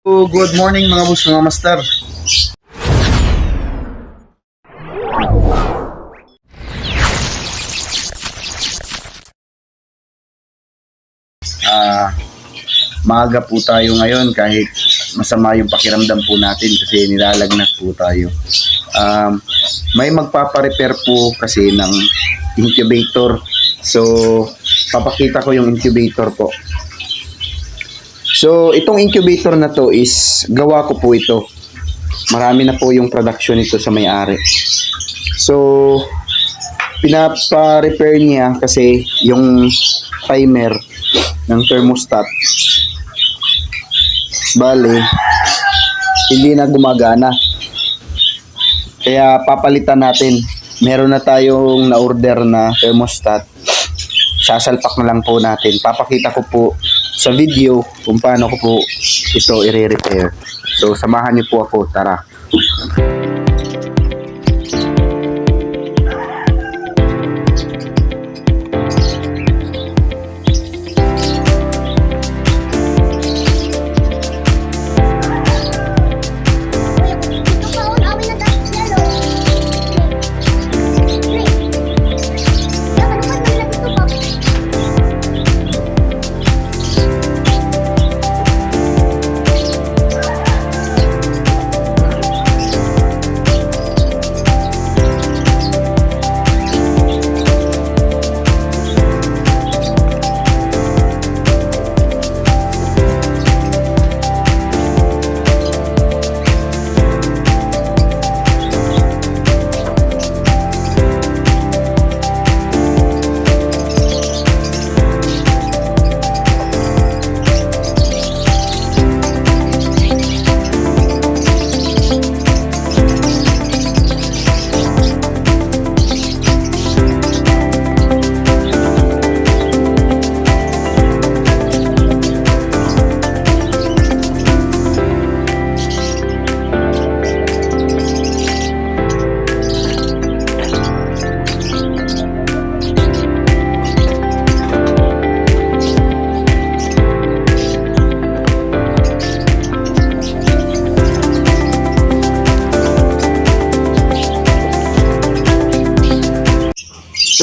Good morning mga boss, mga master. Ah, Maaga po tayo ngayon kahit masama yung pakiramdam po natin kasi nilalagnat po tayo. May magpapa-repair po kasi ng incubator. So, papakita ko yung incubator po. So, itong incubator na to is gawa ko po ito. Marami na po yung production nito sa may-ari. So, pinapa-repair niya kasi yung timer ng thermostat bale hindi na gumagana, kaya papalitan natin. Meron na tayong na-order na thermostat, sasalpak na lang po natin. Papakita ko po sa video kung paano ko po ito i-repair. So samahan niyo po ako, tara.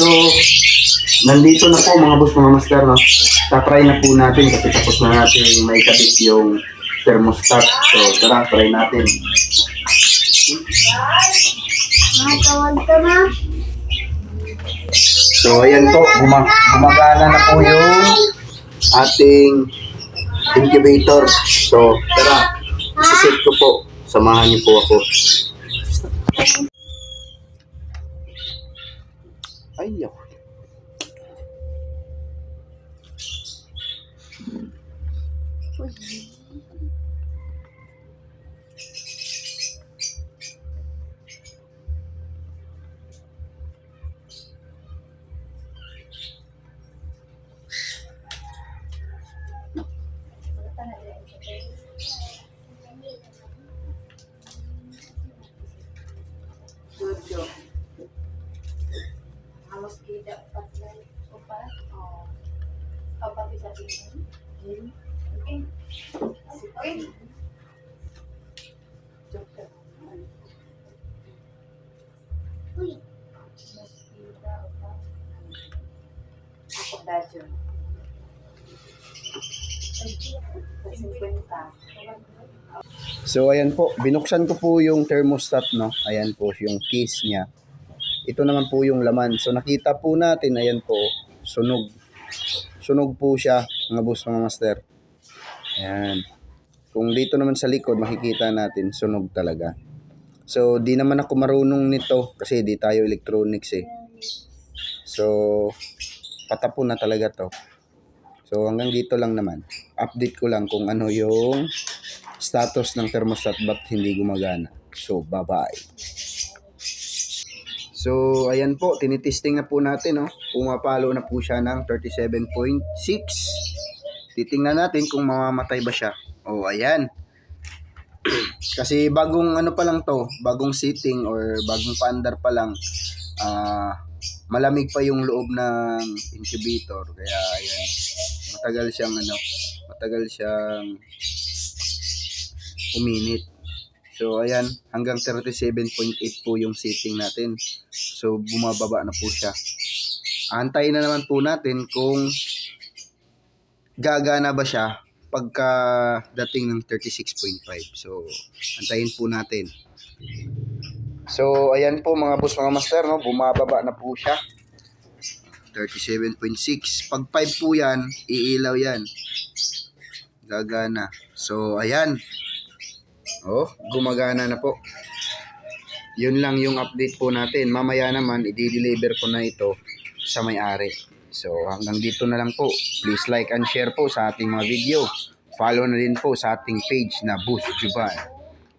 So, nandito na po mga boss, mga master, no? Tatry na po natin kasi tapos na natin may kabit yung thermostat. So, tara, try natin. Matawag ka na. So, ayan po, gumagana na po yung ating incubator. So, tara, isiset ko po. Samahan niyo po ako. Ay, yaw. Jojo. Halos kita patlay ko pa. Oh. Pati sa tingin. Okay. Okay. Jojo. Uy. Mas kita pa. Ako dadyo. 50. So ayan po, binuksan ko po yung thermostat, no. Ayan po yung case niya. Ito naman po yung laman. So nakita po natin, ayan po, sunog. Sunog po siya, mga boss, mga master. Ayan. Kung dito naman sa likod, makikita natin, sunog talaga. So di naman ako marunong nito kasi di tayo electronics eh. So patapon na talaga to. So hanggang dito lang naman. Update ko lang kung ano yung status ng thermostat, ba't hindi gumagana. So bye-bye. So ayan po, tinitesting na po natin, no. Pumapalo na po siya ng 37.6. Titingnan natin kung mamamatay ba siya. Oh, ayan. Kasi bagong ano pa lang to, bagong setting or bagong paandar pa lang. Malamig pa yung loob ng incubator, kaya ayan. Matagal siyang uminit. So, ayan, hanggang 37.8 po yung setting natin. So, bumababa na po siya. Antayin na naman po natin kung gagana ba siya pagka dating ng 36.5. So, antayin po natin. So, ayan po mga boss, mga master, no? Bumababa na po siya. 37.6. Pag 5 po yan, iilaw yan. Gagana. So, ayan. Oh, gumagana na po. Yun lang yung update po natin. Mamaya naman, i-deliver ko na ito sa may-ari. So, hanggang dito na lang po. Please like and share po sa ating mga video. Follow na din po sa ating page na Boss Juban.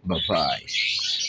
Bye-bye.